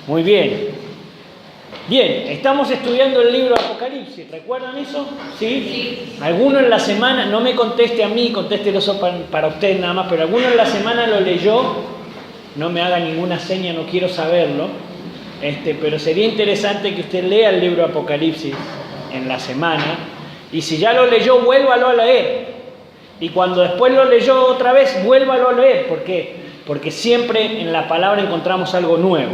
Muy bien. Bien, estamos estudiando el libro de Apocalipsis. ¿Recuerdan eso? ¿Sí? ¿Alguno en la semana, no me conteste a mí, contéstelo para usted nada más, pero alguno en la semana lo leyó? No me haga ninguna seña, no quiero saberlo. Pero sería interesante que usted lea el libro de Apocalipsis en la semana. Y si ya lo leyó, vuélvalo a leer. Y cuando después lo leyó otra vez, vuélvalo a leer. ¿Por qué? Porque siempre en la palabra encontramos algo nuevo.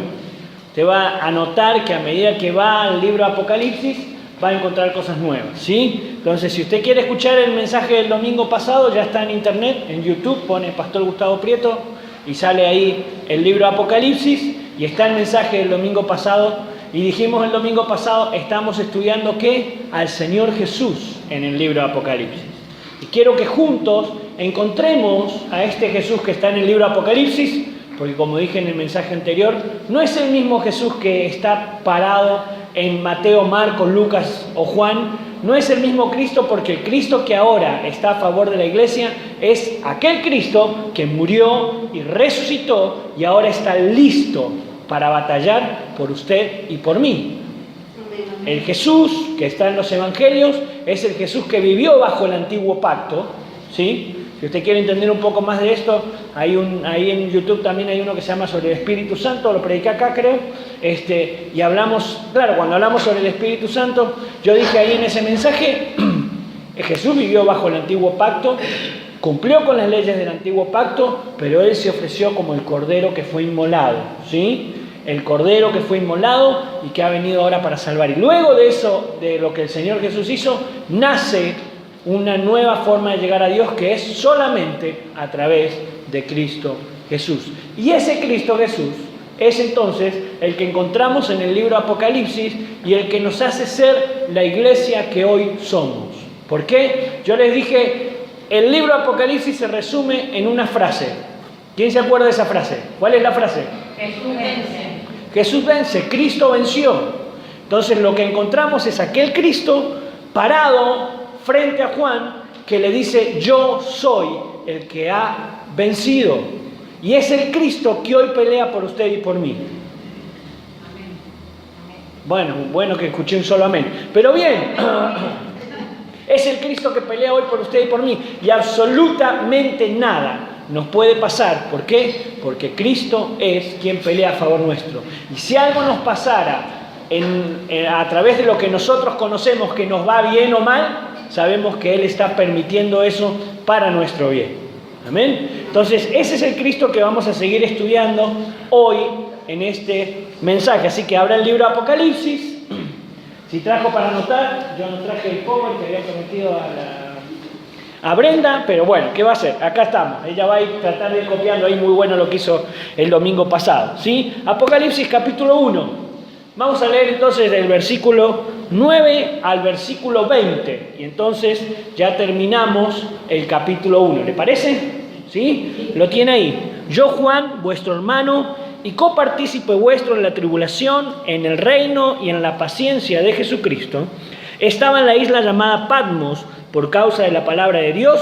Usted va a notar que a medida que va al libro de Apocalipsis, va a encontrar cosas nuevas, ¿sí? Entonces, si usted quiere escuchar el mensaje del domingo pasado, ya está en internet, en YouTube, pone Pastor Gustavo Prieto y sale ahí el libro de Apocalipsis y está el mensaje del domingo pasado. Y dijimos el domingo pasado, estamos estudiando ¿qué? Al Señor Jesús en el libro de Apocalipsis. Y quiero que juntos encontremos a este Jesús que está en el libro de Apocalipsis, porque como dije en el mensaje anterior, no es el mismo Jesús que está parado en Mateo, Marcos, Lucas o Juan. No es el mismo Cristo, porque el Cristo que ahora está a favor de la iglesia es aquel Cristo que murió y resucitó y ahora está listo para batallar por usted y por mí. El Jesús que está en los evangelios es el Jesús que vivió bajo el antiguo pacto, ¿sí? Si usted quiere entender un poco más de esto, ahí en YouTube también hay uno que se llama sobre el Espíritu Santo, lo prediqué acá creo, y hablamos, claro, cuando hablamos sobre el Espíritu Santo, yo dije ahí en ese mensaje, Jesús vivió bajo el antiguo pacto, cumplió con las leyes del antiguo pacto, pero Él se ofreció como el Cordero que fue inmolado, ¿sí? El Cordero que fue inmolado y que ha venido ahora para salvar. Y luego de eso, de lo que el Señor Jesús hizo, nace una nueva forma de llegar a Dios, que es solamente a través de Cristo Jesús. Y ese Cristo Jesús es entonces el que encontramos en el libro Apocalipsis y el que nos hace ser la iglesia que hoy somos. ¿Por qué? Yo les dije, el libro Apocalipsis se resume en una frase. ¿Quién se acuerda de esa frase? ¿Cuál es la frase? Jesús vence. Jesús vence, Cristo venció. Entonces lo que encontramos es aquel Cristo parado frente a Juan, que le dice, yo soy el que ha vencido. Y es el Cristo que hoy pelea por usted y por mí. Bueno que escuché un solo amén. Pero bien, es el Cristo que pelea hoy por usted y por mí. Y absolutamente nada nos puede pasar. ¿Por qué? Porque Cristo es quien pelea a favor nuestro. Y si algo nos pasara a través de lo que nosotros conocemos que nos va bien o mal, sabemos que Él está permitiendo eso para nuestro bien. ¿Amén? Entonces, ese es el Cristo que vamos a seguir estudiando hoy en este mensaje. Así que abra el libro de Apocalipsis. Si trajo para anotar, yo no traje el cover que había prometido a Brenda, pero bueno, ¿qué va a hacer? Acá estamos. Ella va a ir tratar de ir copiando ahí muy bueno lo que hizo el domingo pasado, ¿sí? Apocalipsis capítulo 1. Vamos a leer entonces del versículo 9 al versículo 20. Y entonces ya terminamos el capítulo 1. ¿Le parece? ¿Sí? Lo tiene ahí. Yo, Juan, vuestro hermano y copartícipe vuestro en la tribulación, en el reino y en la paciencia de Jesucristo, estaba en la isla llamada Patmos por causa de la palabra de Dios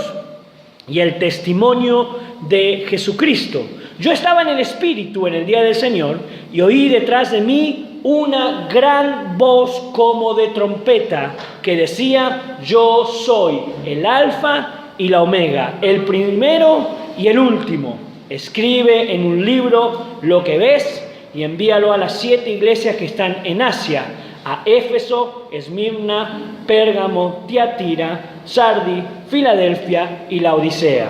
y el testimonio de Jesucristo. Yo estaba en el Espíritu en el día del Señor y oí detrás de mí una gran voz como de trompeta que decía, yo soy el Alfa y la Omega, el primero y el último. Escribe en un libro lo que ves y envíalo a las 7 iglesias que están en Asia, a Éfeso, Esmirna, Pérgamo, Tiatira, Sardi, Filadelfia y la Odisea.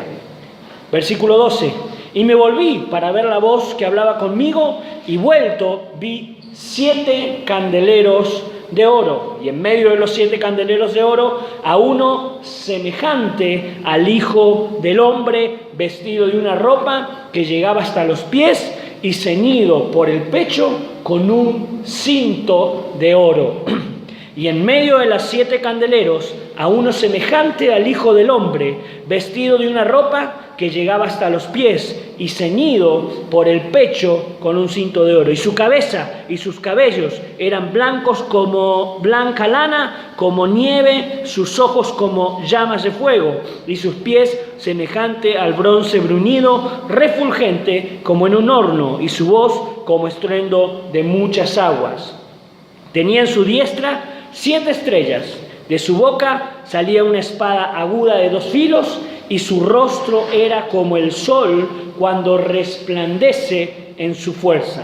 Versículo 12. Y me volví para ver la voz que hablaba conmigo y vuelto vi 7 candeleros de oro, y en medio de los 7 candeleros de oro a uno semejante al Hijo del Hombre, vestido de una ropa que llegaba hasta los pies y ceñido por el pecho con un cinto de oro. Y en medio de las 7 candeleros a uno semejante al Hijo del Hombre, vestido de una ropa que llegaba hasta los pies y ceñido por el pecho con un cinto de oro. Y su cabeza y sus cabellos eran blancos como blanca lana, como nieve, sus ojos como llamas de fuego, y sus pies semejante al bronce bruñido, refulgente como en un horno, y su voz como estruendo de muchas aguas. Tenía en su diestra 7 estrellas. De su boca salía una espada aguda de 2 filos, y su rostro era como el sol cuando resplandece en su fuerza.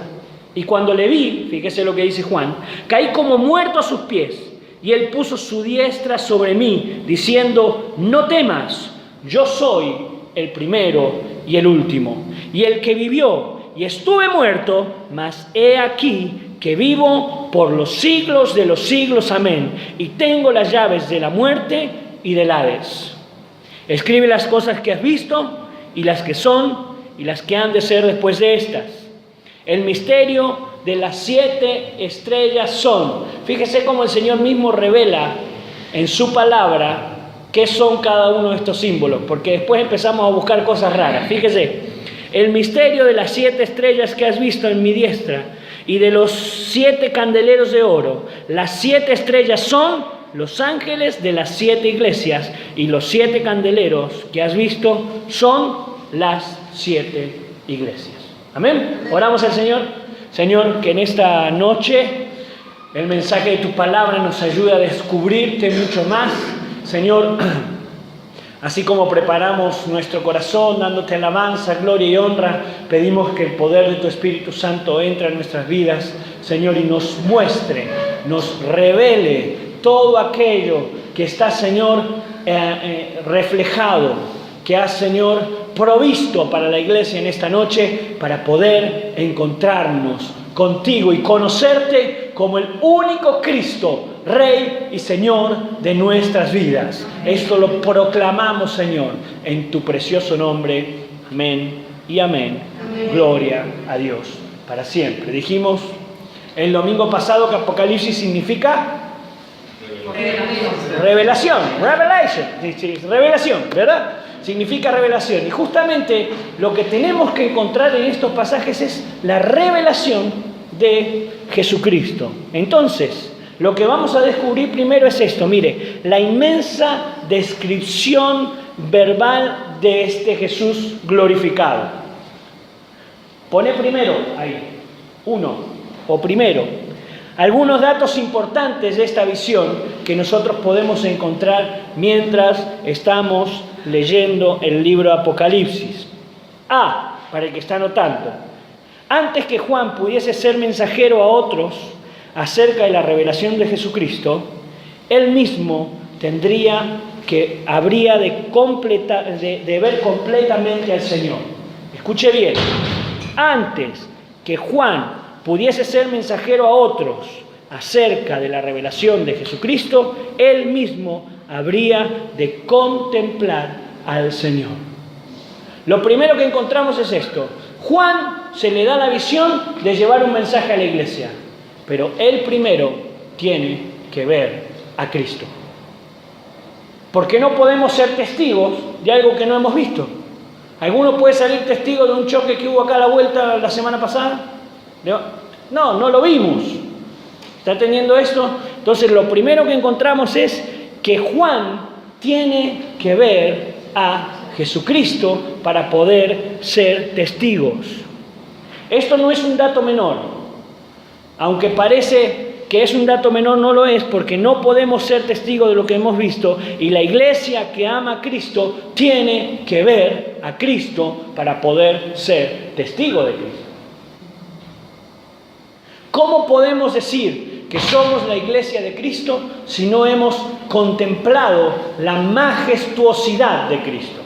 Y cuando le vi, fíjese lo que dice Juan, caí como muerto a sus pies, y él puso su diestra sobre mí, diciendo: no temas, yo soy el primero y el último, y el que vivió, y estuve muerto, mas he aquí que vivo por los siglos de los siglos. Amén. Y tengo las llaves de la muerte y del Hades. Escribe las cosas que has visto, y las que son, y las que han de ser después de estas. El misterio de las 7 estrellas son. Fíjese cómo el Señor mismo revela en su palabra qué son cada uno de estos símbolos, porque después empezamos a buscar cosas raras. Fíjese, el misterio de las 7 estrellas que has visto en mi diestra, y de los 7 candeleros de oro. Las 7 estrellas son los ángeles de las 7 iglesias, y los 7 candeleros que has visto son las 7 iglesias. Amén. Oramos al Señor. Señor, que en esta noche el mensaje de tu palabra nos ayude a descubrirte mucho más. Señor, así como preparamos nuestro corazón dándote alabanza, gloria y honra, pedimos que el poder de tu Espíritu Santo entre en nuestras vidas, Señor, y nos muestre, nos revele todo aquello que está, Señor, reflejado, que has, Señor, provisto para la iglesia en esta noche, para poder encontrarnos contigo y conocerte como el único Cristo, Rey y Señor de nuestras vidas. Esto lo proclamamos, Señor, en tu precioso nombre. Amén y amén. Amén. Gloria a Dios para siempre. Dijimos el domingo pasado que Apocalipsis significa revelación, revelación, ¿verdad? Significa revelación. Y justamente lo que tenemos que encontrar en estos pasajes es la revelación de Jesucristo. Entonces, lo que vamos a descubrir primero es esto, mire, la inmensa descripción verbal de este Jesús glorificado. Pone primero ahí, primero, algunos datos importantes de esta visión que nosotros podemos encontrar mientras estamos leyendo el libro de Apocalipsis. Para el que está anotando, antes que Juan pudiese ser mensajero a otros acerca de la revelación de Jesucristo, él mismo habría de ver completamente al Señor. Escuche bien, antes que Juan pudiese ser mensajero a otros acerca de la revelación de Jesucristo, él mismo habría de contemplar al Señor. Lo primero que encontramos es esto. Juan se le da la visión de llevar un mensaje a la iglesia, pero él primero tiene que ver a Cristo. Porque no podemos ser testigos de algo que no hemos visto. ¿Alguno puede salir testigo de un choque que hubo acá a la vuelta la semana pasada? No lo vimos. ¿Está entendiendo esto? Entonces lo primero que encontramos es que Juan tiene que ver a Jesucristo para poder ser testigos. Esto no es un dato menor. Aunque parece que es un dato menor, no lo es, porque no podemos ser testigos de lo que hemos visto, y la iglesia que ama a Cristo tiene que ver a Cristo para poder ser testigo de Cristo. ¿Cómo podemos decir que somos la iglesia de Cristo si no hemos contemplado la majestuosidad de Cristo?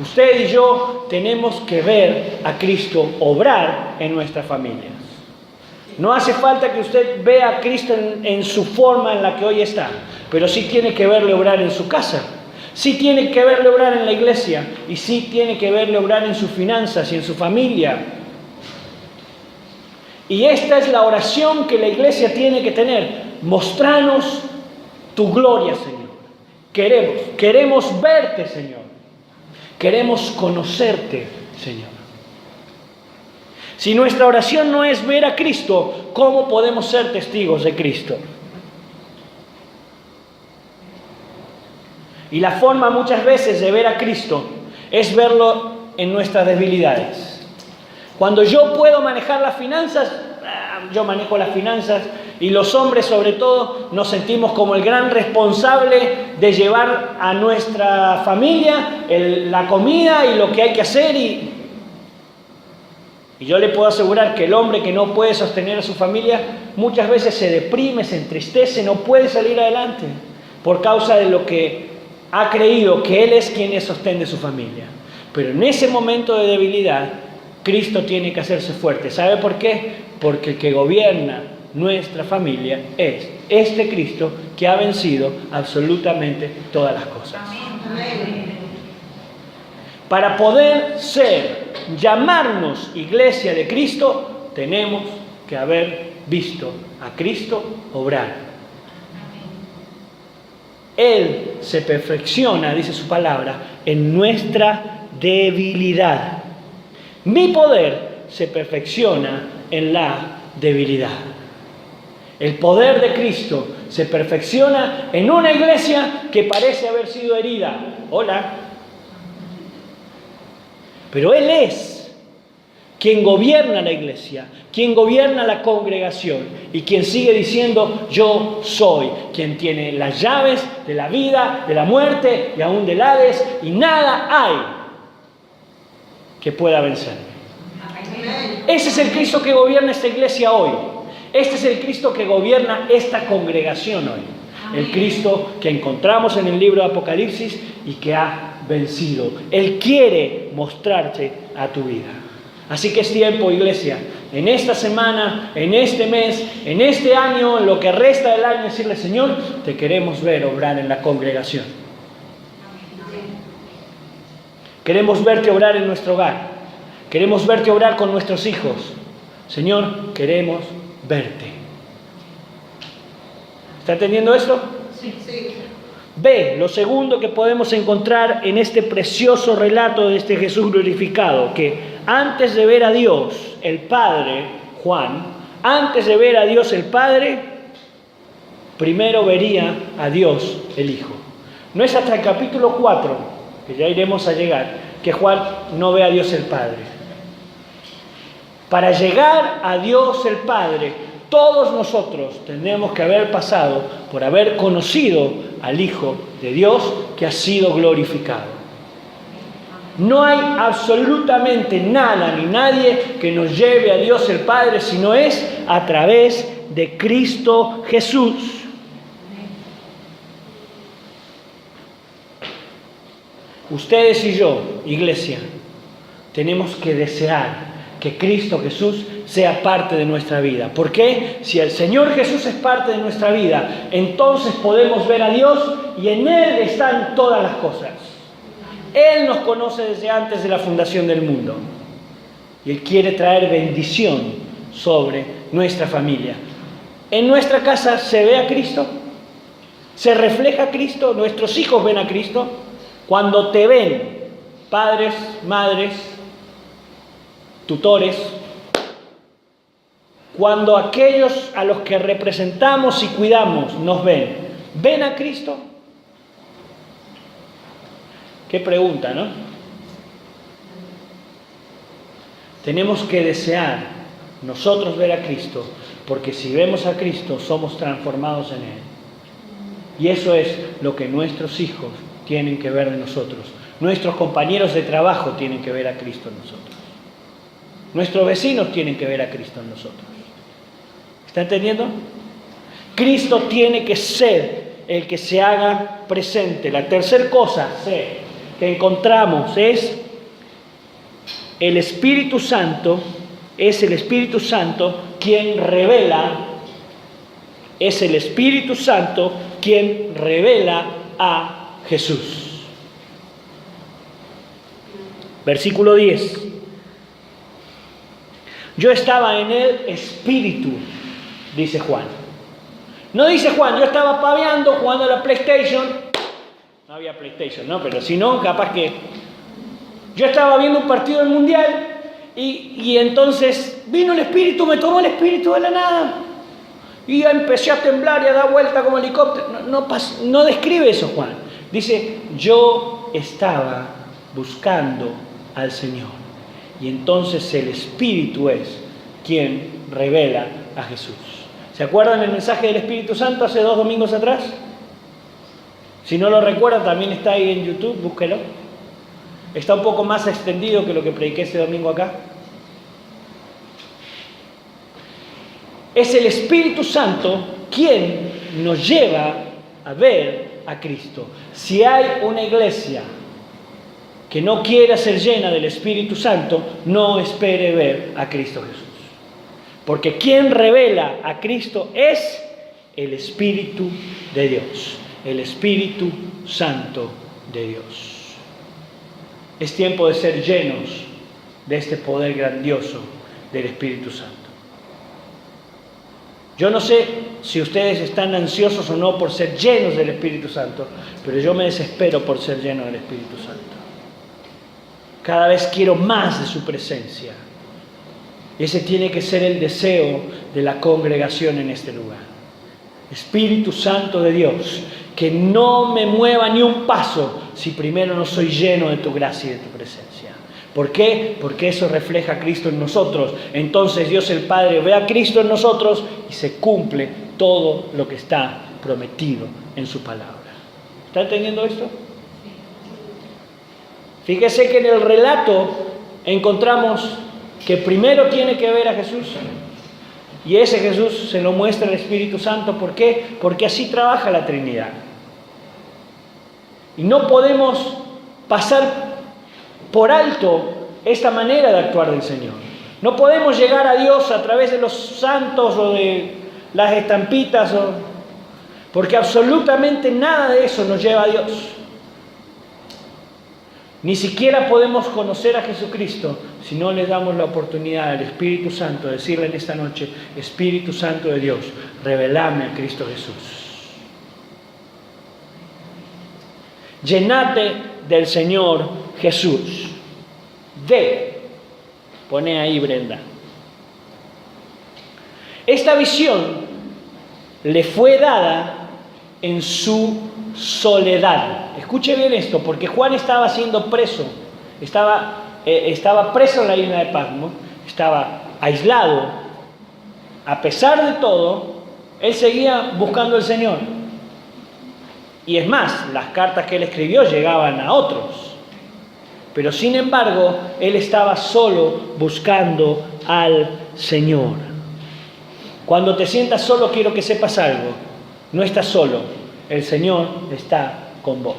Usted y yo tenemos que ver a Cristo obrar en nuestras familias. No hace falta que usted vea a Cristo en su forma en la que hoy está, pero sí tiene que verle obrar en su casa, sí tiene que verle obrar en la iglesia, y sí tiene que verle obrar en sus finanzas y en su familia. Y esta es la oración que la iglesia tiene que tener. Mostranos tu gloria, Señor. Queremos verte, Señor. Queremos conocerte, Señor. Si nuestra oración no es ver a Cristo, ¿cómo podemos ser testigos de Cristo? Y la forma muchas veces de ver a Cristo es verlo en nuestras debilidades. Cuando yo puedo manejar las finanzas, yo manejo las finanzas, y los hombres sobre todo nos sentimos como el gran responsable de llevar a nuestra familia la comida y lo que hay que hacer. Y yo le puedo asegurar que el hombre que no puede sostener a su familia muchas veces se deprime, se entristece, no puede salir adelante por causa de lo que ha creído que él es quien es sostén de su familia. Pero en ese momento de debilidad, Cristo tiene que hacerse fuerte. ¿Sabe por qué? Porque el que gobierna nuestra familia es este Cristo que ha vencido absolutamente todas las cosas. Para poder llamarnos iglesia de Cristo, tenemos que haber visto a Cristo obrar. Él se perfecciona, dice su palabra, en nuestra debilidad. Mi poder se perfecciona en la debilidad. El poder de Cristo se perfecciona en una iglesia que parece haber sido herida. Hola. Pero Él es quien gobierna la iglesia, quien gobierna la congregación y quien sigue diciendo: yo soy quien tiene las llaves de la vida, de la muerte y aún del Hades, y nada hay que pueda vencerme. Ese es el Cristo que gobierna esta iglesia hoy. Este es el Cristo que gobierna esta congregación hoy. El Cristo que encontramos en el libro de Apocalipsis y que ha vencido. Él quiere mostrarse a tu vida. Así que es tiempo, iglesia, en esta semana, en este mes, en este año, en lo que resta del año, decirle: Señor, te queremos ver obrar en la congregación. Queremos verte obrar en nuestro hogar. Queremos verte obrar con nuestros hijos. Señor, queremos verte. ¿Está entendiendo esto? Sí. B, lo segundo que podemos encontrar en este precioso relato de este Jesús glorificado, que antes de ver a Dios el Padre, Juan, antes de ver a Dios el Padre, primero vería a Dios el Hijo. No es hasta el capítulo 4, que ya iremos a llegar, que Juan no ve a Dios el Padre. Para llegar a Dios el Padre, todos nosotros tenemos que haber pasado por haber conocido al Hijo de Dios que ha sido glorificado. No hay absolutamente nada ni nadie que nos lleve a Dios el Padre si no es a través de Cristo Jesús. Ustedes y yo, iglesia, tenemos que desear que Cristo Jesús sea parte de nuestra vida. ¿Por qué? Si el Señor Jesús es parte de nuestra vida, entonces podemos ver a Dios y en Él están todas las cosas. Él nos conoce desde antes de la fundación del mundo y Él quiere traer bendición sobre nuestra familia. ¿En nuestra casa se ve a Cristo? ¿Se refleja a Cristo? ¿Nuestros hijos ven a Cristo? Cuando te ven, padres, madres, tutores, cuando aquellos a los que representamos y cuidamos nos ven, ¿ven a Cristo? Qué pregunta, ¿no? Tenemos que desear nosotros ver a Cristo, porque si vemos a Cristo somos transformados en Él. Y eso es lo que nuestros hijos tienen que ver de nosotros. Nuestros compañeros de trabajo tienen que ver a Cristo en nosotros. Nuestros vecinos tienen que ver a Cristo en nosotros. ¿Está entendiendo? Cristo tiene que ser el que se haga presente. La tercera cosa que encontramos es el Espíritu Santo. Es el Espíritu Santo quien revela. Es el Espíritu Santo quien revela a Jesús. Versículo 10. Yo estaba en el Espíritu, dice Juan. No dice Juan, yo estaba paveando, jugando a la PlayStation. No había PlayStation, ¿no? Pero si no, capaz que... Yo estaba viendo un partido del Mundial y entonces vino el Espíritu, me tomó el Espíritu de la nada. Y ya empecé a temblar y a dar vuelta como helicóptero. No describe eso Juan. Dice, yo estaba buscando al Señor. y entonces el Espíritu es quien revela a Jesús. ¿Se acuerdan el mensaje del Espíritu Santo hace 2 domingos atrás? Si no lo recuerdan, también está ahí en YouTube, búsquelo. Está un poco más extendido que lo que prediqué ese domingo acá. Es el Espíritu Santo quien nos lleva a ver a Cristo. Si hay una iglesia que no quiera ser llena del Espíritu Santo, no espere ver a Cristo Jesús. Porque quien revela a Cristo es el Espíritu de Dios, el Espíritu Santo de Dios. Es tiempo de ser llenos de este poder grandioso del Espíritu Santo. Yo no sé si ustedes están ansiosos o no por ser llenos del Espíritu Santo, pero yo me desespero por ser lleno del Espíritu Santo. Cada vez quiero más de su presencia. Ese tiene que ser el deseo de la congregación en este lugar. Espíritu Santo de Dios, que no me mueva ni un paso si primero no soy lleno de tu gracia y de tu presencia. ¿Por qué? Porque eso refleja a Cristo en nosotros. Entonces Dios el Padre ve a Cristo en nosotros y se cumple todo lo que está prometido en su palabra. ¿Está entendiendo esto? Fíjese que en el relato encontramos que primero tiene que ver a Jesús, y ese Jesús se lo muestra el Espíritu Santo. ¿Por qué? Porque así trabaja la Trinidad. Y no podemos pasar por alto esta manera de actuar del Señor. No podemos llegar a Dios a través de los santos o de las estampitas, porque absolutamente nada de eso nos lleva a Dios. Ni siquiera podemos conocer a Jesucristo si no le damos la oportunidad al Espíritu Santo de decirle en esta noche: Espíritu Santo de Dios, revelame a Cristo Jesús. Llenate del Señor Jesús. Pone ahí, Brenda. Esta visión le fue dada en su soledad. Escuche bien esto, porque Juan estaba siendo preso. Estaba preso en la isla de Patmos, estaba aislado. A pesar de todo, él seguía buscando al Señor. Y es más, las cartas que él escribió llegaban a otros. Pero sin embargo, él estaba solo buscando al Señor. Cuando te sientas solo, quiero que sepas algo. No estás solo, el Señor está con vos.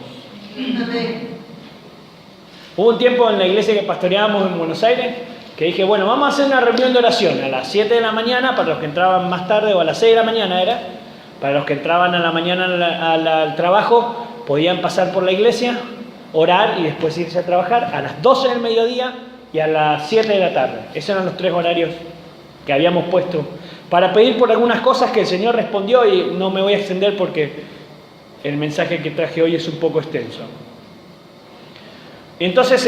Hubo un tiempo en la iglesia que pastoreábamos en Buenos Aires que dije, bueno, vamos a hacer una reunión de oración a las 7 de la mañana para los que entraban más tarde, o a las 6 de la mañana era, para los que entraban a la mañana al trabajo, podían pasar por la iglesia, orar y después irse a trabajar a las 12 del mediodía y a las 7 de la tarde. Esos eran los 3 horarios que habíamos puesto para pedir por algunas cosas que el Señor respondió, y no me voy a extender porque el mensaje que traje hoy es un poco extenso. Entonces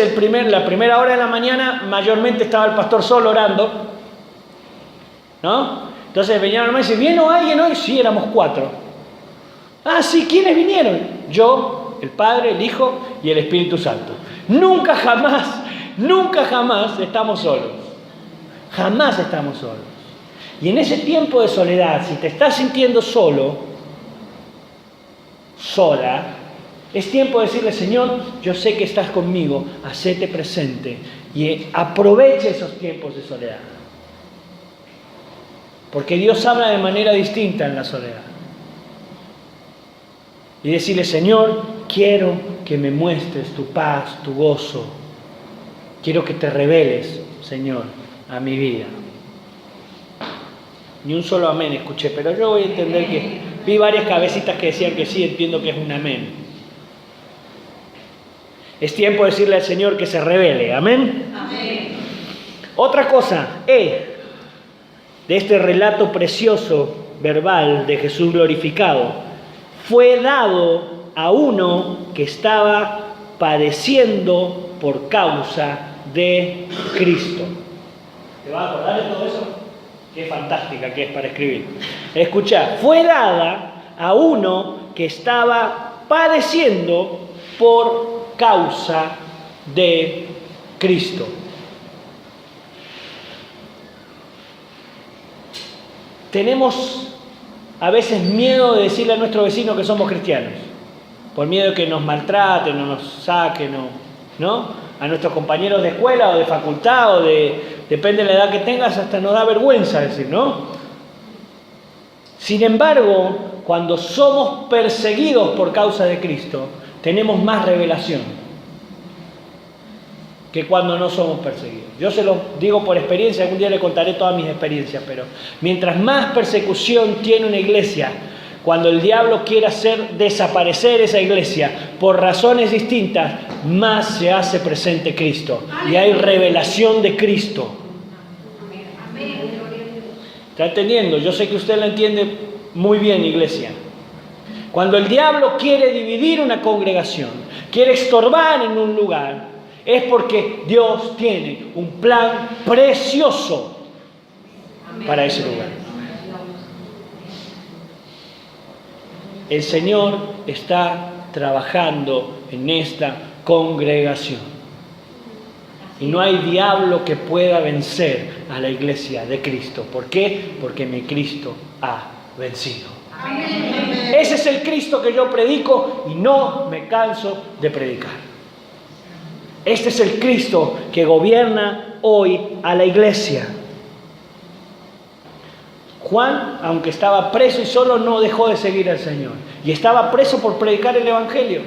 la primera hora de la mañana mayormente estaba el pastor solo orando, ¿no? Entonces venían los hermanos y decían, ¿vino alguien hoy? Sí, éramos 4. Ah, sí, ¿quiénes vinieron? Yo, el Padre, el Hijo y el Espíritu Santo. Nunca jamás estamos solos. Jamás estamos solos. Y en ese tiempo de soledad, si te estás sintiendo solo, sola, es tiempo de decirle, Señor, yo sé que estás conmigo, hacete presente y aproveche esos tiempos de soledad. Porque Dios habla de manera distinta en la soledad. Y decirle, Señor, quiero que me muestres tu paz, tu gozo. Quiero que te reveles, Señor, a mi vida. Ni un solo amén escuché, pero yo voy a entender que vi varias cabecitas que decían que sí, entiendo que es un amén. Es tiempo de decirle al Señor que se revele, amén. Amén. Otra cosa, de este relato precioso verbal de Jesús glorificado, fue dado a uno que estaba padeciendo por causa de Cristo. ¿Te vas a acordar de todo eso? Qué fantástica que es para escribir. Escuchá, fue dada a uno que estaba padeciendo por causa de Cristo. tenemos a veces miedo de decirle a nuestro vecino que somos cristianos, por miedo de que nos maltraten o nos saquen, ¿no? A nuestros compañeros de escuela o de facultad depende de la edad que tengas, hasta nos da vergüenza decir, ¿no? Sin embargo, cuando somos perseguidos por causa de Cristo, tenemos más revelación que cuando no somos perseguidos. Yo se lo digo por experiencia, algún día le contaré todas mis experiencias, pero mientras más persecución tiene una iglesia, cuando el diablo quiere hacer desaparecer esa iglesia por razones distintas, más se hace presente Cristo y hay revelación de Cristo. ¿Está entendiendo? Yo sé que usted la entiende muy bien, iglesia. Cuando el diablo quiere dividir una congregación, quiere estorbar en un lugar, es porque Dios tiene un plan precioso para ese lugar. El Señor está trabajando en esta congregación. Y no hay diablo que pueda vencer a la iglesia de Cristo. ¿Por qué? Porque mi Cristo ha vencido. Amén. Ese es el Cristo que yo predico y no me canso de predicar. Este es el Cristo que gobierna hoy a la iglesia. Juan, aunque estaba preso y solo, no dejó de seguir al Señor. Y estaba preso por predicar el Evangelio.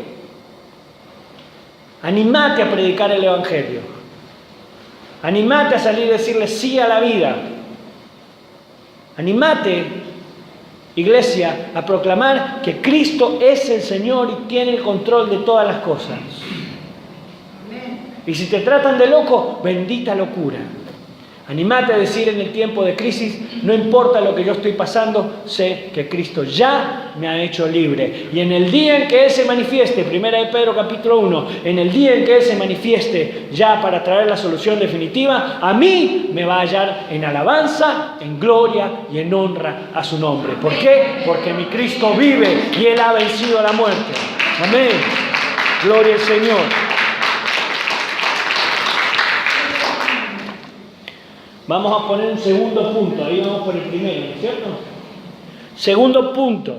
Anímate a predicar el Evangelio. Anímate a salir y decirle sí a la vida. Anímate, iglesia, a proclamar que Cristo es el Señor y tiene el control de todas las cosas. Y si te tratan de loco, bendita locura. Anímate a decir en el tiempo de crisis, no importa lo que yo estoy pasando, sé que Cristo ya me ha hecho libre. Y en el día en que Él se manifieste, 1 de Pedro capítulo 1, en el día en que Él se manifieste ya para traer la solución definitiva, a mí me va a hallar en alabanza, en gloria y en honra a su nombre. ¿Por qué? Porque mi Cristo vive y Él ha vencido a la muerte. Amén. Gloria al Señor. Vamos a poner un segundo punto, ahí vamos por el primero, ¿no es cierto? Segundo punto.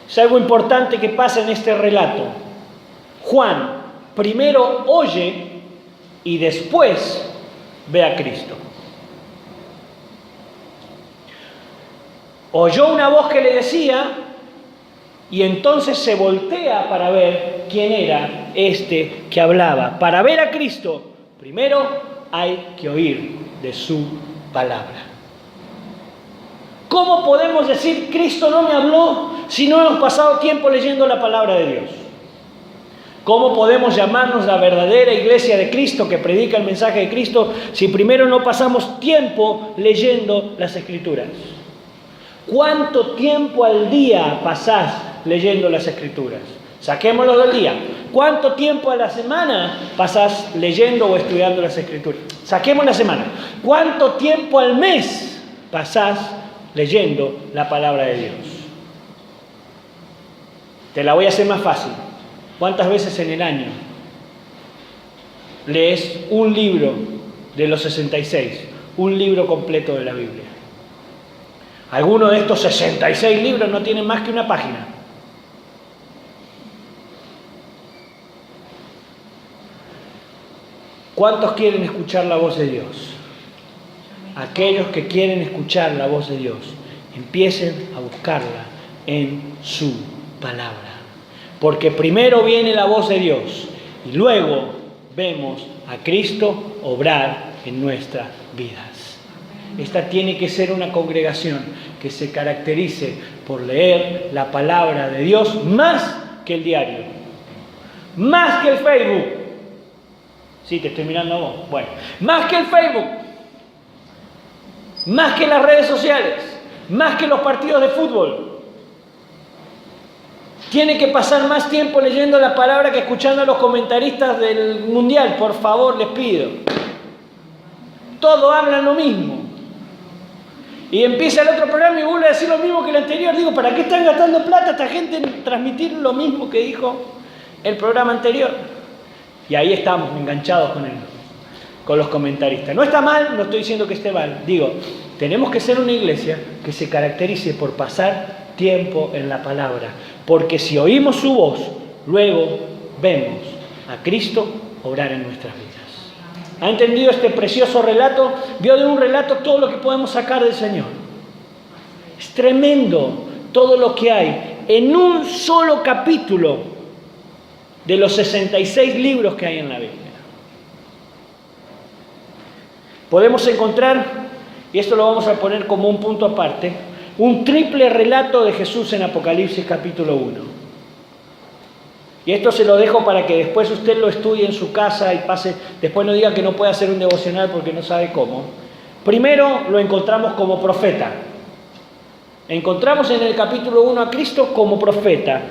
Es algo importante que pasa en este relato. Juan primero oye y después ve a Cristo. Oyó una voz que le decía y entonces se voltea para ver quién era este que hablaba. Para ver a Cristo, primero hay que oír de su palabra. ¿Cómo podemos decir Cristo no me habló si no hemos pasado tiempo leyendo la palabra de Dios? ¿Cómo podemos llamarnos la verdadera iglesia de Cristo que predica el mensaje de Cristo si primero no pasamos tiempo leyendo las Escrituras? ¿Cuánto tiempo al día pasás leyendo las Escrituras? Saquémoslo del día. ¿Cuánto tiempo a la semana pasás leyendo o estudiando las Escrituras? Saquemos la semana. ¿Cuánto tiempo al mes pasás leyendo la palabra de Dios? Te la voy a hacer más fácil. ¿Cuántas veces en el año lees un libro de los 66? Un libro completo de la Biblia. Algunos de estos 66 libros no tienen más que una página. ¿Cuántos quieren escuchar la voz de Dios? Aquellos que quieren escuchar la voz de Dios, empiecen a buscarla en su palabra. Porque primero viene la voz de Dios y luego vemos a Cristo obrar en nuestras vidas. Esta tiene que ser una congregación que se caracterice por leer la palabra de Dios más que el diario, más que el Facebook. Sí, te estoy mirando a vos. Bueno, más que el Facebook, más que las redes sociales, más que los partidos de fútbol. Tiene que pasar más tiempo leyendo la palabra que escuchando a los comentaristas del mundial, por favor, les pido. Todos hablan lo mismo. Y empieza el otro programa y vuelve a decir lo mismo que el anterior. Digo, ¿para qué están gastando plata esta gente en transmitir lo mismo que dijo el programa anterior? Y ahí estamos enganchados con los comentaristas. No está mal, no estoy diciendo que esté mal. Digo, tenemos que ser una iglesia que se caracterice por pasar tiempo en la palabra. Porque si oímos su voz, luego vemos a Cristo obrar en nuestras vidas. ¿Ha entendido este precioso relato? Vio de un relato todo lo que podemos sacar del Señor. Es tremendo todo lo que hay en un solo capítulo de los 66 libros que hay en la Biblia. Podemos encontrar, y esto lo vamos a poner como un punto aparte, un triple relato de Jesús en Apocalipsis capítulo 1. Y esto se lo dejo para que después usted lo estudie en su casa y pase, después no diga que no puede hacer un devocional porque no sabe cómo. Primero lo encontramos como profeta. Encontramos en el capítulo 1 a Cristo como profeta.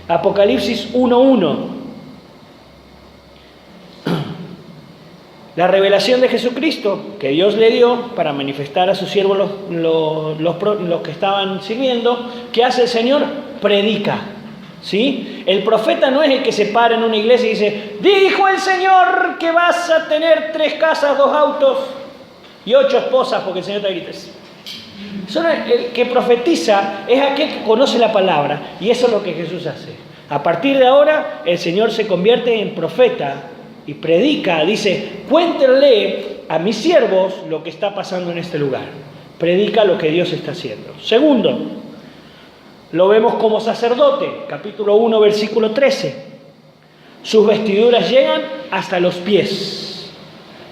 Apocalipsis 1:1. La revelación de Jesucristo que Dios le dio para manifestar a sus siervos los que estaban sirviendo. ¿Qué hace el Señor? Predica. ¿Sí? El profeta no es el que se para en una iglesia y dice: dijo el Señor que vas a tener 3 casas, 2 autos y 8 esposas, porque el Señor te grita. El que profetiza es aquel que conoce la palabra, y eso es lo que Jesús hace. A partir de ahora el Señor se convierte en profeta y predica, dice: cuéntenle a mis siervos lo que está pasando en este lugar. Predica lo que Dios está haciendo. Segundo, lo vemos como sacerdote, capítulo 1, versículo 13. Sus vestiduras llegan hasta los pies.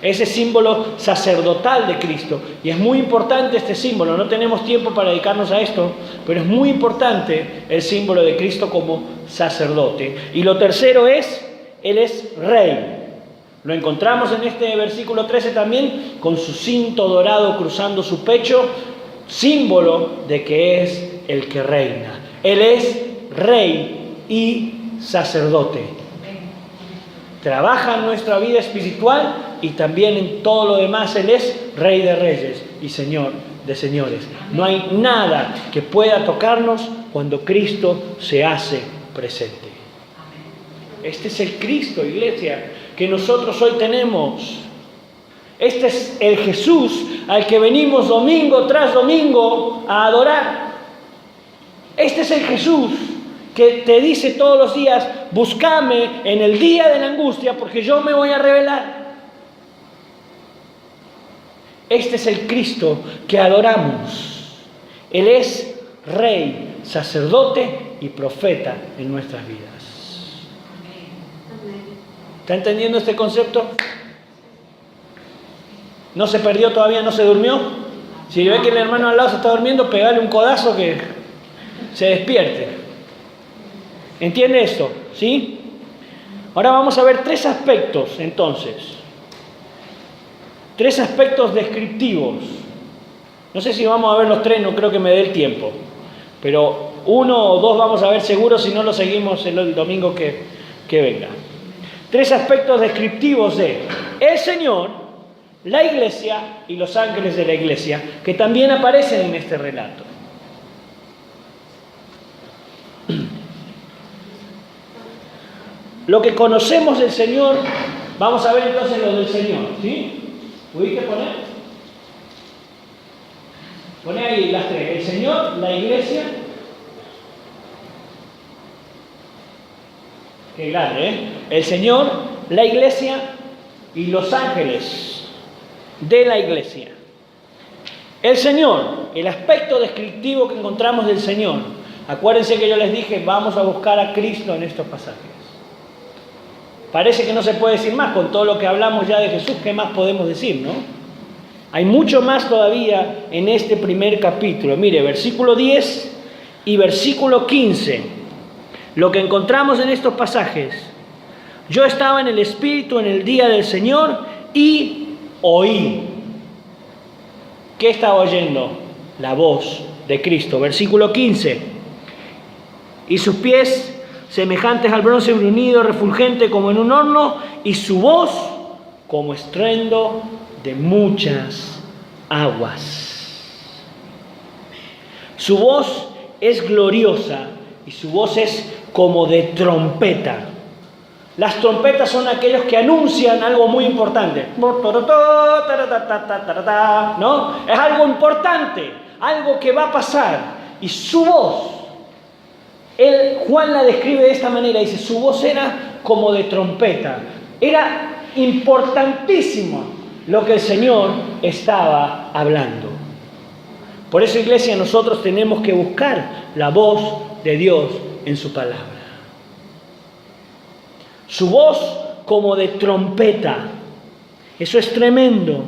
Ese símbolo sacerdotal de Cristo. Y es muy importante este símbolo. No tenemos tiempo para dedicarnos a esto, pero es muy importante el símbolo de Cristo como sacerdote. Y lo tercero es, Él es rey. Lo encontramos en este versículo 13 también, con su cinto dorado cruzando su pecho, símbolo de que es el que reina. Él es rey y sacerdote. Trabaja en nuestra vida espiritual y también en todo lo demás. Él es Rey de Reyes y Señor de Señores. No hay nada que pueda tocarnos cuando Cristo se hace presente. Este es el Cristo, iglesia, que nosotros hoy tenemos. Este es el Jesús al que venimos domingo tras domingo a adorar. Este es el Jesús que te dice todos los días: búscame en el día de la angustia porque yo me voy a revelar. Este es el Cristo que adoramos. Él es Rey, sacerdote y profeta en nuestras vidas. ¿Está entendiendo este concepto? ¿No se perdió todavía? ¿No se durmió? Si ve que el hermano al lado se está durmiendo, pegale un codazo que se despierte. ¿Entiende esto? ¿Sí? Ahora vamos a ver 3 aspectos, entonces. 3 aspectos descriptivos. No sé si vamos a ver los 3, no creo que me dé el tiempo. Pero 1 o 2 vamos a ver seguro, si no lo seguimos el domingo que venga. 3 aspectos descriptivos de el Señor, la iglesia y los ángeles de la iglesia, que también aparecen en este relato. Lo que conocemos del Señor, vamos a ver entonces lo del Señor, ¿sí? ¿Pudiste poner? Poné ahí las 3, el Señor, la iglesia. Qué grande, ¿eh? El Señor, la iglesia y los ángeles de la iglesia. El Señor, el aspecto descriptivo que encontramos del Señor. Acuérdense que yo les dije, vamos a buscar a Cristo en estos pasajes. Parece que no se puede decir más, con todo lo que hablamos ya de Jesús, ¿qué más podemos decir, no? Hay mucho más todavía en este primer capítulo. Mire, versículo 10 y versículo 15. Lo que encontramos en estos pasajes: yo estaba en el Espíritu en el día del Señor y oí. ¿Qué estaba oyendo? La voz de Cristo. Versículo 15. Y sus pies semejantes al bronce bruñido, refulgente como en un horno, y su voz como estruendo de muchas aguas. Su voz es gloriosa y su voz es como de trompeta. Las trompetas son aquellos que anuncian algo muy importante. ¿No? Es algo importante, algo que va a pasar. Y su voz, Juan la describe de esta manera, dice, su voz era como de trompeta. Era importantísimo lo que el Señor estaba hablando. Por eso, iglesia, nosotros tenemos que buscar la voz de Dios en su palabra. Su voz como de trompeta. Eso es tremendo.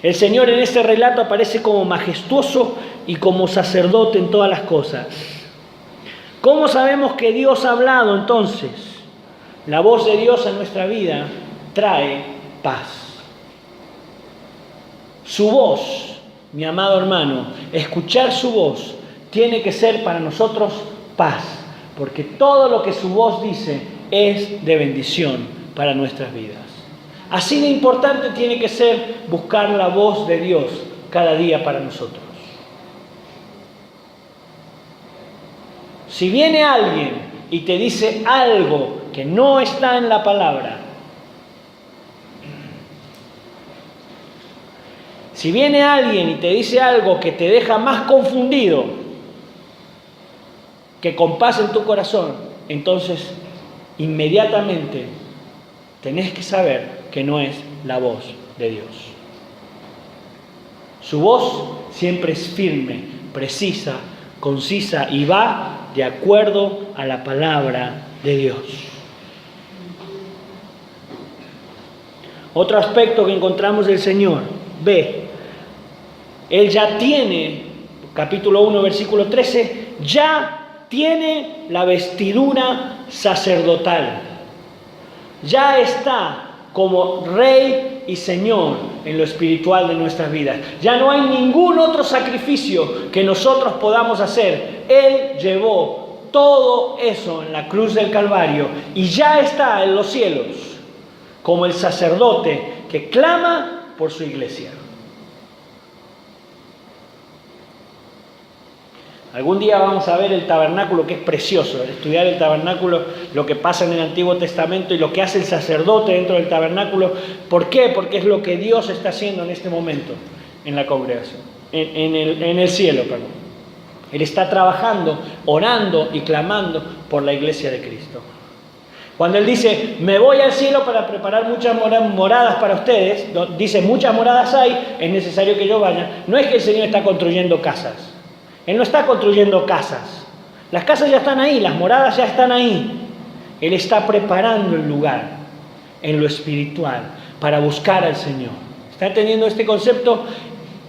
El Señor en este relato aparece como majestuoso y como sacerdote en todas las cosas. ¿Cómo sabemos que Dios ha hablado entonces? La voz de Dios en nuestra vida trae paz. Su voz, mi amado hermano, escuchar su voz tiene que ser para nosotros paz. Porque todo lo que su voz dice es de bendición para nuestras vidas. Así de importante tiene que ser buscar la voz de Dios cada día para nosotros. Si viene alguien y te dice algo que no está en la palabra, si viene alguien y te dice algo que te deja más confundido que con paz en tu corazón, entonces inmediatamente tenés que saber que no es la voz de Dios. Su voz siempre es firme, precisa, concisa y va de acuerdo a la palabra de Dios. Otro aspecto que encontramos del Señor, ve, Él ya tiene, capítulo 1, versículo 13, ya tiene la vestidura sacerdotal. Ya está como Rey y Señor en lo espiritual de nuestras vidas. Ya no hay ningún otro sacrificio que nosotros podamos hacer. Él llevó todo eso en la cruz del Calvario y ya está en los cielos como el sacerdote que clama por su iglesia. Algún día vamos a ver el tabernáculo, que es precioso, estudiar el tabernáculo, lo que pasa en el Antiguo Testamento y lo que hace el sacerdote dentro del tabernáculo. ¿Por qué? Porque es lo que Dios está haciendo en este momento en la congregación, en el cielo, perdón. Él está trabajando, orando y clamando por la iglesia de Cristo. Cuando Él dice, me voy al cielo para preparar muchas moradas para ustedes, dice, muchas moradas hay, es necesario que yo vaya. No es que el Señor está construyendo casas. Él no está construyendo casas. Las casas ya están ahí, las moradas ya están ahí. Él está preparando el lugar en lo espiritual para buscar al Señor. ¿Está entendiendo este concepto?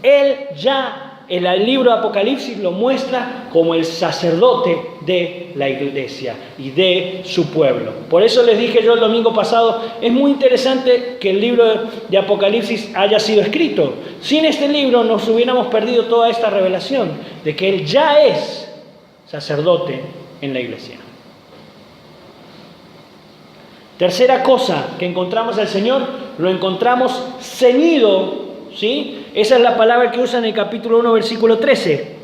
Él ya, en el libro de Apocalipsis, lo muestra como el sacerdote de la iglesia y de su pueblo. Por eso les dije yo el domingo pasado, es muy interesante que el libro de Apocalipsis haya sido escrito. Sin este libro nos hubiéramos perdido toda esta revelación de que Él ya es sacerdote en la iglesia. Tercera cosa que encontramos al Señor, lo encontramos ceñido, ¿sí? Esa es la palabra que usa en el capítulo 1, versículo 13.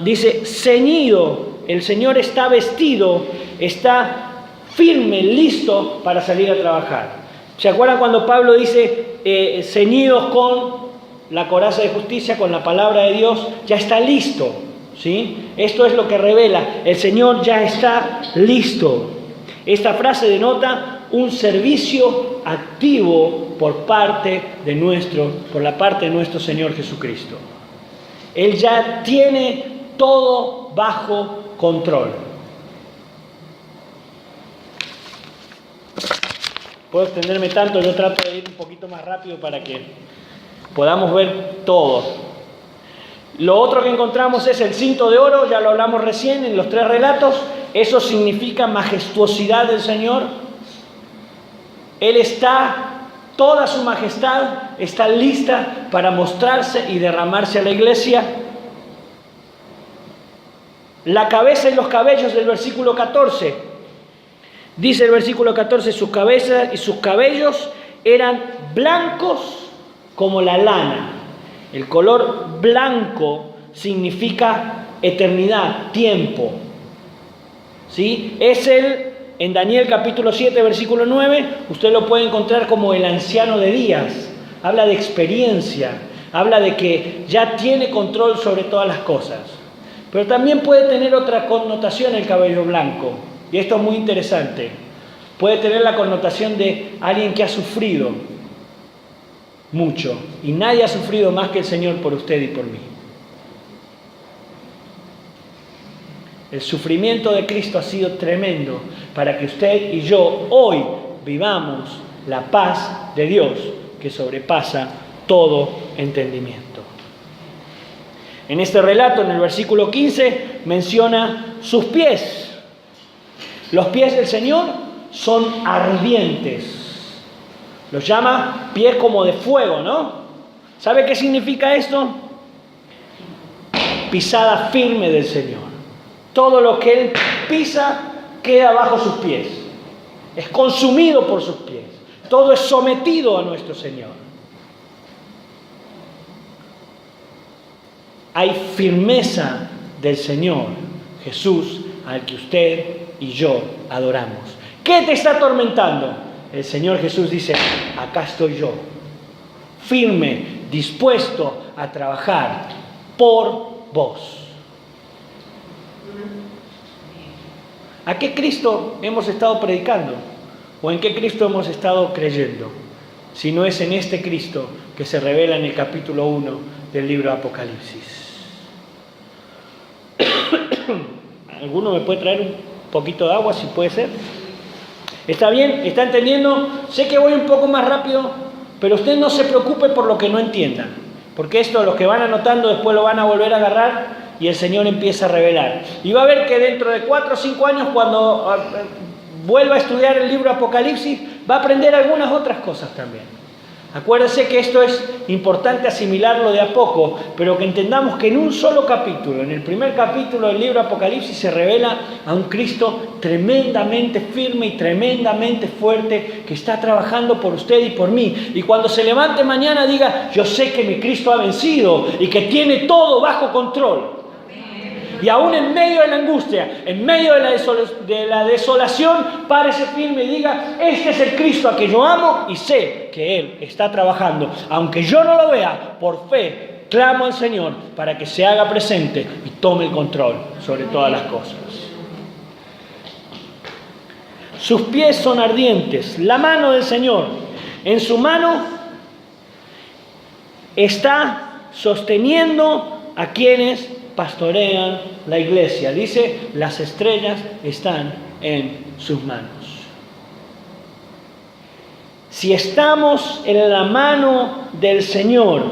Dice, ceñido, el Señor está vestido, está firme, listo para salir a trabajar. ¿Se acuerdan cuando Pablo dice, ceñidos con la coraza de justicia, con la palabra de Dios? Ya está listo, ¿sí? Esto es lo que revela, el Señor ya está listo. Esta frase denota un servicio activo por la parte de nuestro Señor Jesucristo. Él ya tiene todo bajo control. Puedo extenderme tanto, yo trato de ir un poquito más rápido para que podamos ver todo. Lo otro que encontramos es el cinto de oro, ya lo hablamos recién en los 3 relatos. Eso significa majestuosidad del Señor. Él está, toda su majestad está lista para mostrarse y derramarse a la iglesia. La cabeza y los cabellos del versículo 14. Dice el versículo 14, sus cabezas y sus cabellos eran blancos como la lana. El color blanco significa eternidad, tiempo. ¿Sí? Es en Daniel capítulo 7, versículo 9, usted lo puede encontrar como el anciano de días. Habla de experiencia, habla de que ya tiene control sobre todas las cosas. Pero también puede tener otra connotación el cabello blanco, y esto es muy interesante. Puede tener la connotación de alguien que ha sufrido mucho, y nadie ha sufrido más que el Señor por usted y por mí. El sufrimiento de Cristo ha sido tremendo para que usted y yo hoy vivamos la paz de Dios que sobrepasa todo entendimiento. En este relato, en el versículo 15, menciona sus pies. Los pies del Señor son ardientes. Los llama pies como de fuego, ¿no? ¿Sabe qué significa esto? Pisada firme del Señor. Todo lo que Él pisa queda bajo sus pies. Es consumido por sus pies. Todo es sometido a nuestro Señor. Hay firmeza del Señor Jesús al que usted y yo adoramos. ¿Qué te está atormentando? El Señor Jesús dice, acá estoy yo, firme, dispuesto a trabajar por vos. ¿A qué Cristo hemos estado predicando? ¿O en qué Cristo hemos estado creyendo? Si no es en este Cristo que se revela en el capítulo 1 del libro de Apocalipsis. ¿Alguno me puede traer un poquito de agua, si puede ser? ¿Está bien? ¿Está entendiendo? Sé que voy un poco más rápido, pero usted no se preocupe por lo que no entienda. Porque esto, los que van anotando, después lo van a volver a agarrar y el Señor empieza a revelar. Y va a ver que dentro de 4 o 5 años, cuando vuelva a estudiar el libro Apocalipsis, va a aprender algunas otras cosas también. Acuérdese que esto es importante asimilarlo de a poco, pero que entendamos que en un solo capítulo, en el primer capítulo del libro Apocalipsis, se revela a un Cristo tremendamente firme y tremendamente fuerte que está trabajando por usted y por mí. Y cuando se levante mañana diga, yo sé que mi Cristo ha vencido y que tiene todo bajo control. Y aún en medio de la angustia, en medio de la desolación, párese firme y diga, este es el Cristo a que yo amo y sé que Él está trabajando. Aunque yo no lo vea, por fe, clamo al Señor para que se haga presente y tome el control sobre todas las cosas. Sus pies son ardientes, la mano del Señor. En su mano está sosteniendo a quienes pastorean la iglesia. Dice, las estrellas están en sus manos. Si estamos en la mano del Señor,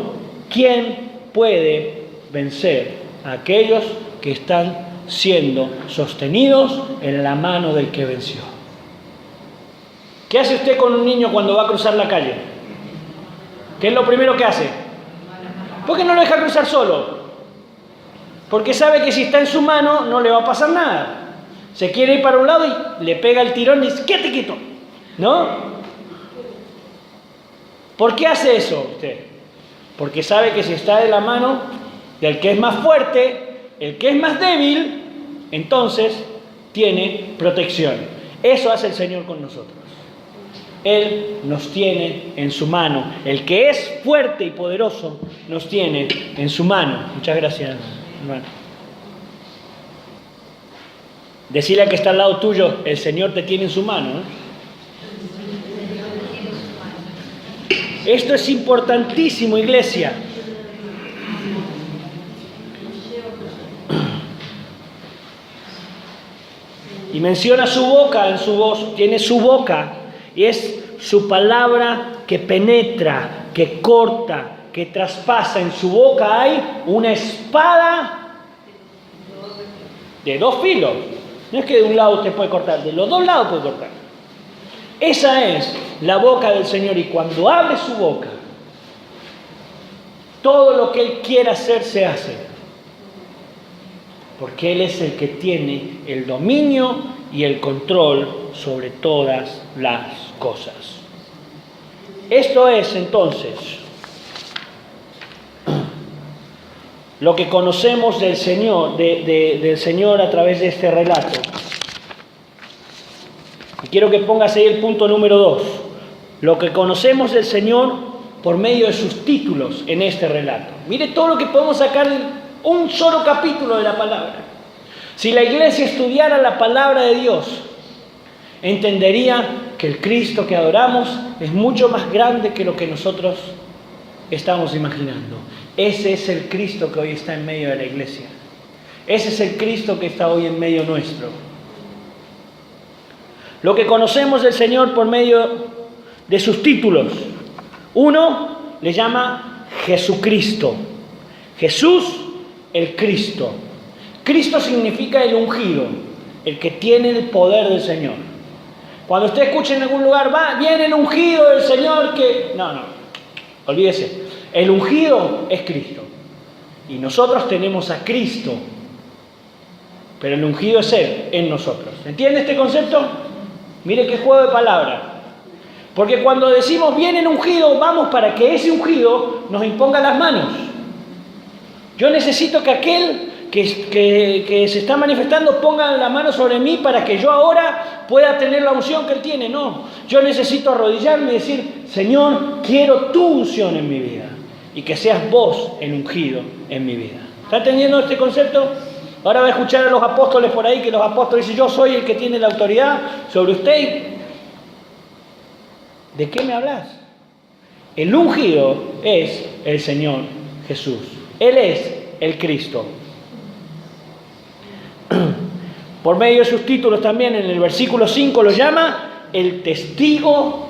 ¿quién puede vencer a aquellos que están siendo sostenidos en la mano del que venció? ¿Qué hace usted con un niño cuando va a cruzar la calle? ¿Qué es lo primero que hace? ¿Por qué no lo deja cruzar solo? Porque sabe que si está en su mano no le va a pasar nada. Se quiere ir para un lado y le pega el tirón y dice, quédate quieto, ¿no? ¿Por qué hace eso usted? Porque sabe que si está de la mano del que es más fuerte, el que es más débil, entonces tiene protección. Eso hace el Señor con nosotros. Él nos tiene en su mano. El que es fuerte y poderoso nos tiene en su mano. Muchas gracias, hermano. Decirle al que está al lado tuyo, el Señor te tiene en su mano, ¿no? Esto es importantísimo, iglesia. Y menciona su boca en su voz, tiene su boca, y es su palabra que penetra, que corta, que traspasa. En su boca hay una espada de 2 filos. No es que de un lado usted puede cortar, de los 2 lados puede cortar. Esa es la boca del Señor, y cuando abre su boca, todo lo que Él quiera hacer se hace. Porque Él es el que tiene el dominio y el control sobre todas las cosas. Esto es entonces lo que conocemos del Señor, del Señor a través de este relato. Y quiero que pongas ahí el punto número 2. Lo que conocemos del Señor por medio de sus títulos en este relato. Mire todo lo que podemos sacar de un solo capítulo de la palabra. Si la iglesia estudiara la palabra de Dios, entendería que el Cristo que adoramos es mucho más grande que lo que nosotros estamos imaginando. Ese es el Cristo que hoy está en medio de la iglesia. Ese es el Cristo que está hoy en medio nuestro. Lo que conocemos del Señor por medio de sus títulos. Uno le llama Jesucristo. Jesús, el Cristo. Cristo significa el ungido, el que tiene el poder del Señor. Cuando usted escuche en algún lugar, viene el ungido del Señor que... No, olvídese. El ungido es Cristo. Y nosotros tenemos a Cristo. Pero el ungido es Él, en nosotros. ¿Entiende este concepto? Mire qué juego de palabras. Porque cuando decimos viene el ungido, vamos para que ese ungido nos imponga las manos. Yo necesito que aquel que se está manifestando ponga la mano sobre mí para que yo ahora pueda tener la unción que Él tiene. No, yo necesito arrodillarme y decir, Señor, quiero tu unción en mi vida. Y que seas vos el ungido en mi vida. ¿Está entendiendo este concepto? Ahora va a escuchar a los apóstoles por ahí, que los apóstoles dicen, yo soy el que tiene la autoridad sobre usted. ¿De qué me hablas? El ungido es el Señor Jesús. Él es el Cristo. Por medio de sus títulos también en el versículo 5 lo llama el testigo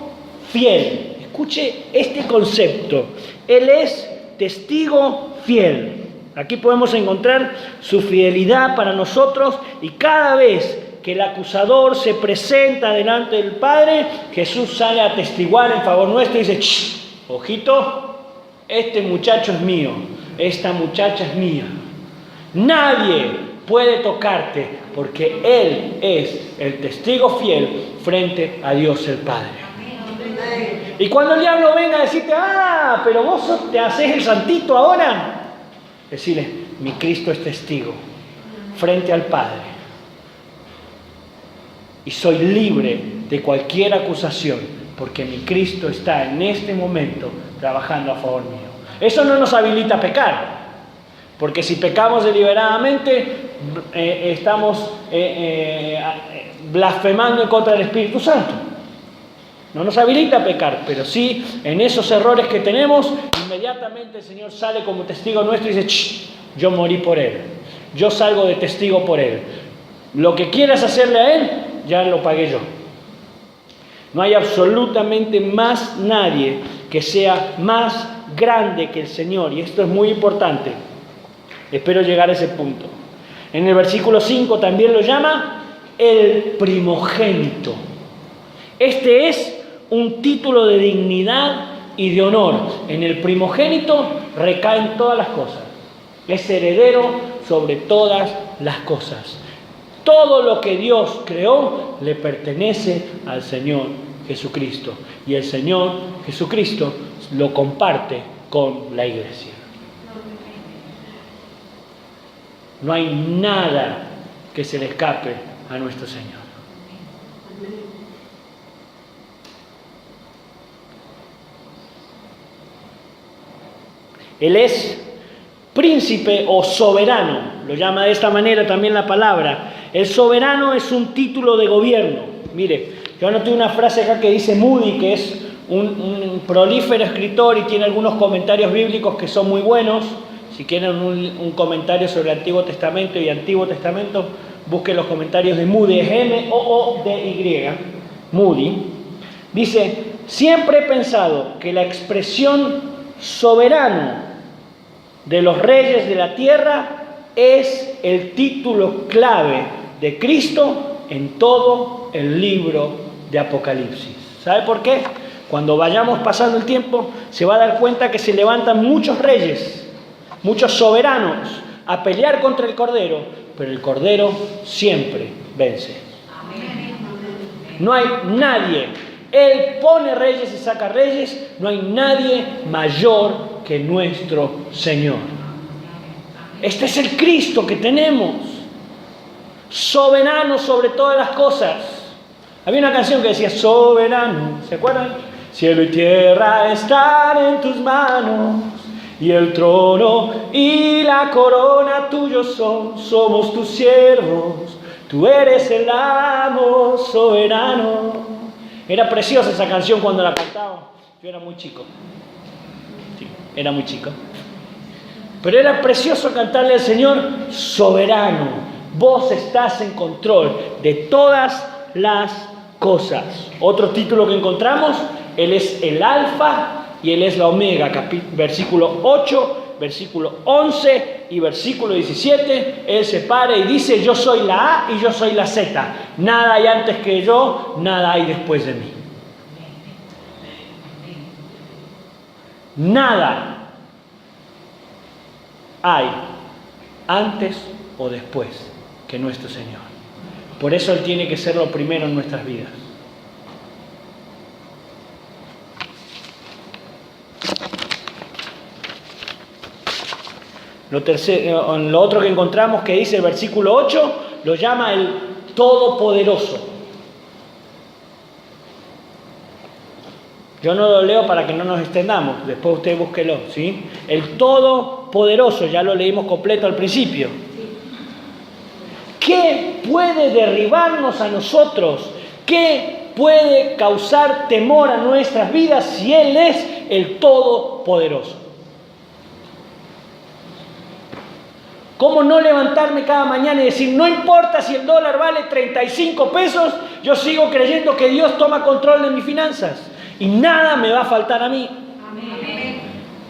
fiel. Escuche este concepto. Él es testigo fiel. Aquí podemos encontrar su fidelidad para nosotros y cada vez que el acusador se presenta delante del Padre, Jesús sale a atestiguar en favor nuestro y dice, ojito, este muchacho es mío, esta muchacha es mía. Nadie puede tocarte porque Él es el testigo fiel frente a Dios el Padre. Y cuando el diablo venga a decirte, pero vos te haces el santito ahora, decirle, mi Cristo es testigo frente al Padre. Y soy libre de cualquier acusación, porque mi Cristo está en este momento trabajando a favor mío. Eso no nos habilita a pecar, porque si pecamos deliberadamente, estamos blasfemando en contra del Espíritu Santo. No nos habilita a pecar, pero sí en esos errores que tenemos, inmediatamente el Señor sale como testigo nuestro y dice, yo morí por Él, yo salgo de testigo por Él. Lo que quieras hacerle a Él, ya lo pagué yo. No hay absolutamente más nadie que sea más grande que el Señor, y esto es muy importante. Espero llegar a ese punto. En el versículo 5 también lo llama el primogénito. Este es un título de dignidad y de honor. En el primogénito recaen todas las cosas. Es heredero sobre todas las cosas. Todo lo que Dios creó le pertenece al Señor Jesucristo. Y el Señor Jesucristo lo comparte con la iglesia. No hay nada que se le escape a nuestro Señor. Él es príncipe o soberano, lo llama de esta manera también la palabra. El soberano es un título de gobierno. Mire, yo anoté una frase acá que dice Moody, que es un prolífero escritor y tiene algunos comentarios bíblicos que son muy buenos. Si quieren un comentario sobre el Antiguo Testamento y Antiguo Testamento, busquen los comentarios de Moody, es M-O-O-D-Y, Moody. Dice, siempre he pensado que la expresión soberano de los reyes de la tierra es el título clave de Cristo en todo el libro de Apocalipsis. ¿Sabe por qué? Cuando vayamos pasando el tiempo, se va a dar cuenta que se levantan muchos reyes, muchos soberanos a pelear contra el Cordero, pero el Cordero siempre vence. No hay nadie, Él pone reyes y saca reyes, no hay nadie mayor que nuestro Señor. Este es el Cristo que tenemos, soberano sobre todas las cosas. Había una canción que decía soberano, ¿se acuerdan? Cielo y tierra están en tus manos, y el trono y la corona tuyos son, somos tus siervos, tú eres el amo soberano. Era preciosa esa canción cuando la cantaba. Yo era muy chico. Sí, era muy chico. Pero era precioso cantarle al Señor, soberano, vos estás en control de todas las cosas. Otro título que encontramos, Él es el alfa y Él es la omega, versículo 8, versículo 11 y versículo 17, Él se para y dice, yo soy la A y yo soy la Z. Nada hay antes que yo, nada hay después de mí. Nada hay antes o después que nuestro Señor. Por eso Él tiene que ser lo primero en nuestras vidas. Lo otro que encontramos que dice el versículo 8, lo llama el Todopoderoso. Yo no lo leo para que no nos extendamos, después usted búsquelo, ¿sí? El Todopoderoso, ya lo leímos completo al principio. ¿Qué puede derribarnos a nosotros? ¿Qué puede causar temor a nuestras vidas si Él es el Todopoderoso? ¿Cómo no levantarme cada mañana y decir, no importa si el dólar vale 35 pesos, yo sigo creyendo que Dios toma control de mis finanzas y nada me va a faltar a mí? Amén.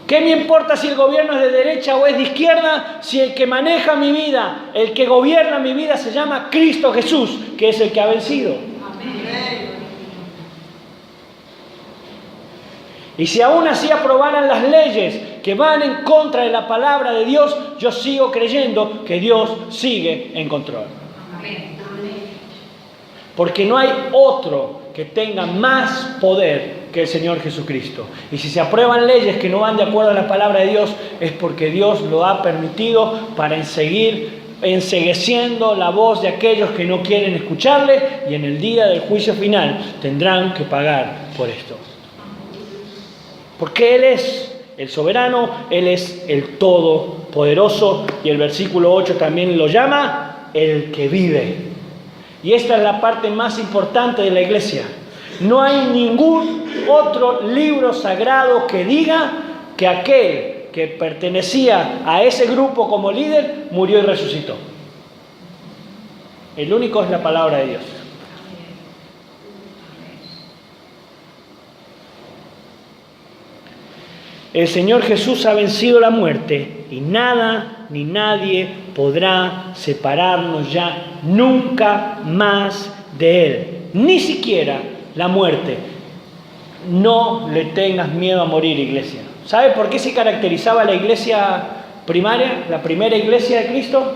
¿Qué me importa si el gobierno es de derecha o es de izquierda, si el que maneja mi vida, el que gobierna mi vida se llama Cristo Jesús, que es el que ha vencido? Amén. Y si aún así aprobaran las leyes que van en contra de la palabra de Dios, yo sigo creyendo que Dios sigue en control. Amén. Porque no hay otro que tenga más poder que el Señor Jesucristo. Y si se aprueban leyes que no van de acuerdo a la palabra de Dios, es porque Dios lo ha permitido para seguir encegueciendo la voz de aquellos que no quieren escucharle, y en el día del juicio final tendrán que pagar por esto. Porque Él es el soberano, Él es el todopoderoso, y el versículo 8 también lo llama el que vive. Y esta es la parte más importante de la iglesia. No hay ningún otro libro sagrado que diga que aquel que pertenecía a ese grupo como líder murió y resucitó. El único es la palabra de Dios. El Señor Jesús ha vencido la muerte y nada ni nadie podrá separarnos ya nunca más de Él. Ni siquiera la muerte. No le tengas miedo a morir, iglesia. ¿Sabe por qué se caracterizaba la iglesia primaria, la primera iglesia de Cristo?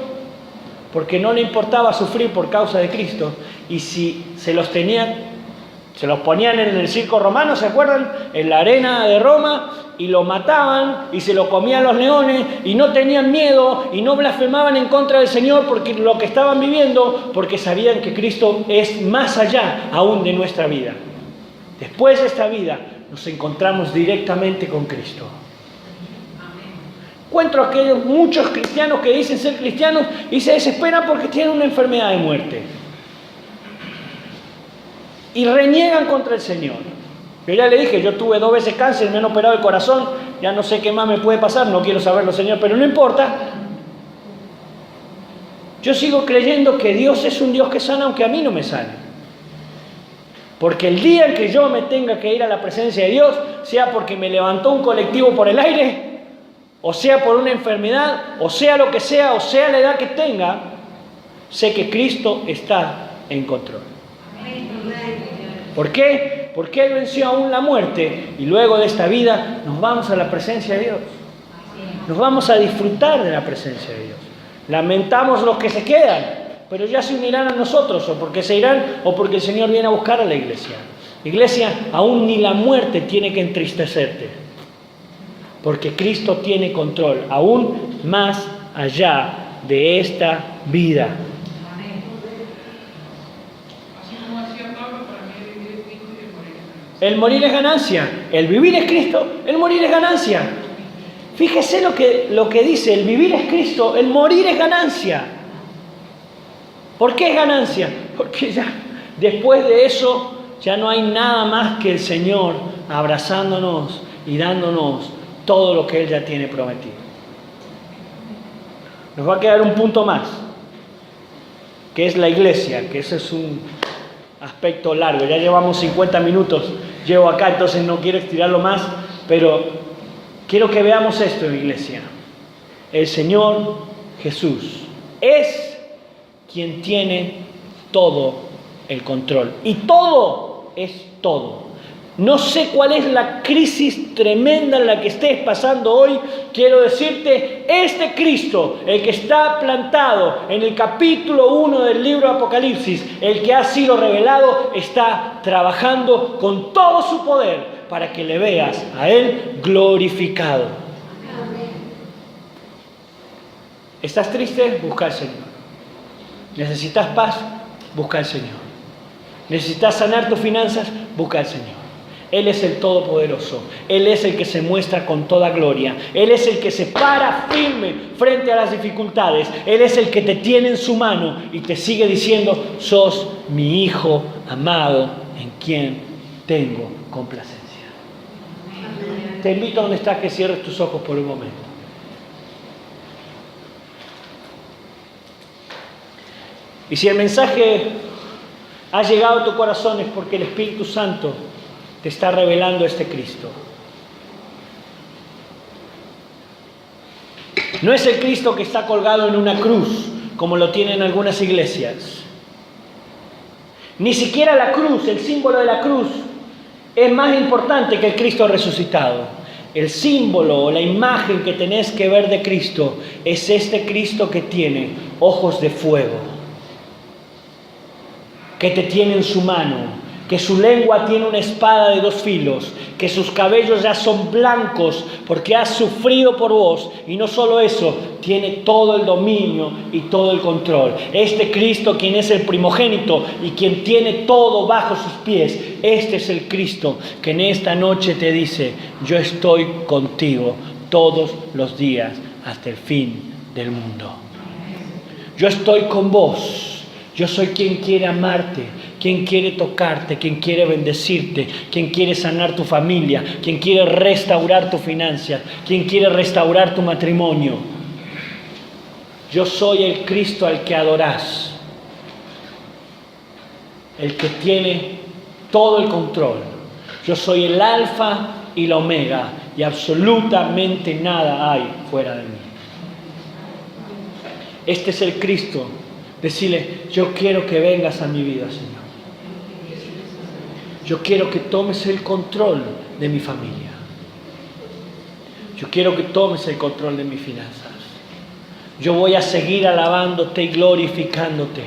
Porque no le importaba sufrir por causa de Cristo. Y si se los ponían en el circo romano, ¿se acuerdan? En la arena de Roma, y lo mataban y se lo comían los leones y no tenían miedo y no blasfemaban en contra del Señor porque lo que estaban viviendo, porque sabían que Cristo es más allá aún de nuestra vida. Después de esta vida nos encontramos directamente con Cristo. Encuentro aquellos muchos cristianos que dicen ser cristianos y se desesperan porque tienen una enfermedad de muerte y reniegan contra el Señor. Yo ya le dije, yo tuve 2 veces cáncer, me han operado el corazón, ya no sé qué más me puede pasar, no quiero saberlo, Señor, pero no importa. Yo sigo creyendo que Dios es un Dios que sana aunque a mí no me sane. Porque el día en que yo me tenga que ir a la presencia de Dios, sea porque me levantó un colectivo por el aire, o sea por una enfermedad, o sea lo que sea, o sea la edad que tenga, sé que Cristo está en control. ¿Por qué? Porque Él venció aún la muerte y luego de esta vida nos vamos a la presencia de Dios. Nos vamos a disfrutar de la presencia de Dios. Lamentamos los que se quedan, pero ya se unirán a nosotros, o porque se irán o porque el Señor viene a buscar a la iglesia. Iglesia, aún ni la muerte tiene que entristecerte, porque Cristo tiene control, aún más allá de esta vida. Así como hacía Pablo para el morir es ganancia. El vivir es Cristo, el morir es ganancia. Fíjese lo que dice, el vivir es Cristo, el morir es ganancia. ¿Por qué es ganancia? Porque ya después de eso ya no hay nada más que el Señor abrazándonos y dándonos todo lo que Él ya tiene prometido. Nos va a quedar un punto más, que es la iglesia, que ese es un aspecto largo. Ya llevamos 50 minutos, llevo acá, entonces no quiero estirarlo más, pero quiero que veamos esto en iglesia. El Señor Jesús es quien tiene todo el control. Y todo es todo. No sé cuál es la crisis tremenda en la que estés pasando hoy. Quiero decirte, este Cristo, el que está plantado en el capítulo 1 del libro de Apocalipsis, el que ha sido revelado, está trabajando con todo su poder para que le veas a Él glorificado. ¿Estás triste? Busca al Señor. ¿Necesitas paz? Busca al Señor. ¿Necesitas sanar tus finanzas? Busca al Señor. Él es el Todopoderoso. Él es el que se muestra con toda gloria. Él es el que se para firme frente a las dificultades. Él es el que te tiene en su mano y te sigue diciendo: sos mi hijo amado en quien tengo complacencia. Te invito a donde estás que cierres tus ojos por un momento. Y si el mensaje ha llegado a tu corazón es porque el Espíritu Santo te está revelando este Cristo. No es el Cristo que está colgado en una cruz, como lo tienen algunas iglesias. Ni siquiera la cruz, el símbolo de la cruz, es más importante que el Cristo resucitado. El símbolo o la imagen que tenés que ver de Cristo es este Cristo que tiene ojos de fuego, que te tiene en su mano, que su lengua tiene una espada de 2 filos, que sus cabellos ya son blancos porque ha sufrido por vos, y no solo eso, tiene todo el dominio y todo el control. Este Cristo, quien es el primogénito y quien tiene todo bajo sus pies, este es el Cristo que en esta noche te dice: yo estoy contigo todos los días hasta el fin del mundo. Yo estoy con vos. Yo soy quien quiere amarte, quien quiere tocarte, quien quiere bendecirte, quien quiere sanar tu familia, quien quiere restaurar tu finanzas, quien quiere restaurar tu matrimonio. Yo soy el Cristo al que adorás, el que tiene todo el control. Yo soy el alfa y la omega, y absolutamente nada hay fuera de mí. Este es el Cristo. Decirle: yo quiero que vengas a mi vida, Señor. Yo quiero que tomes el control de mi familia. Yo quiero que tomes el control de mis finanzas. Yo voy a seguir alabándote y glorificándote,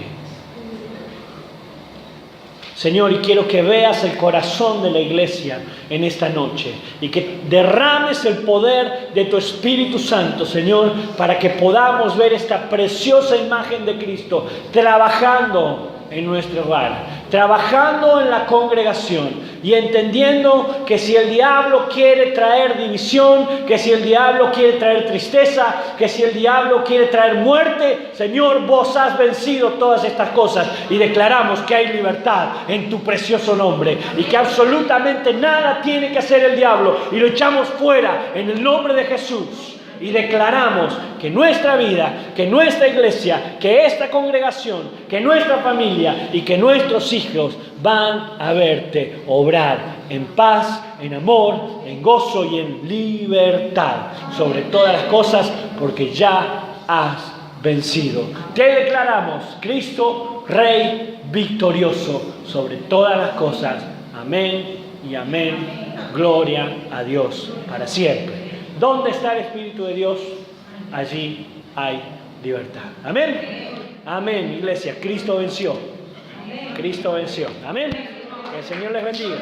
Señor, y quiero que veas el corazón de la iglesia en esta noche y que derrames el poder de tu Espíritu Santo, Señor, para que podamos ver esta preciosa imagen de Cristo trabajando en nuestro hogar, trabajando en la congregación y entendiendo que si el diablo quiere traer división, que si el diablo quiere traer tristeza, que si el diablo quiere traer muerte, Señor, vos has vencido todas estas cosas y declaramos que hay libertad en tu precioso nombre y que absolutamente nada tiene que hacer el diablo, y lo echamos fuera en el nombre de Jesús. Y declaramos que nuestra vida, que nuestra iglesia, que esta congregación, que nuestra familia y que nuestros hijos van a verte obrar en paz, en amor, en gozo y en libertad sobre todas las cosas, porque ya has vencido. Te declaramos Cristo, Rey victorioso sobre todas las cosas. Amén y amén. Gloria a Dios para siempre. ¿Dónde está el Espíritu de Dios? Allí hay libertad. Amén. Amén, iglesia. Cristo venció. Cristo venció. Amén. Que el Señor les bendiga.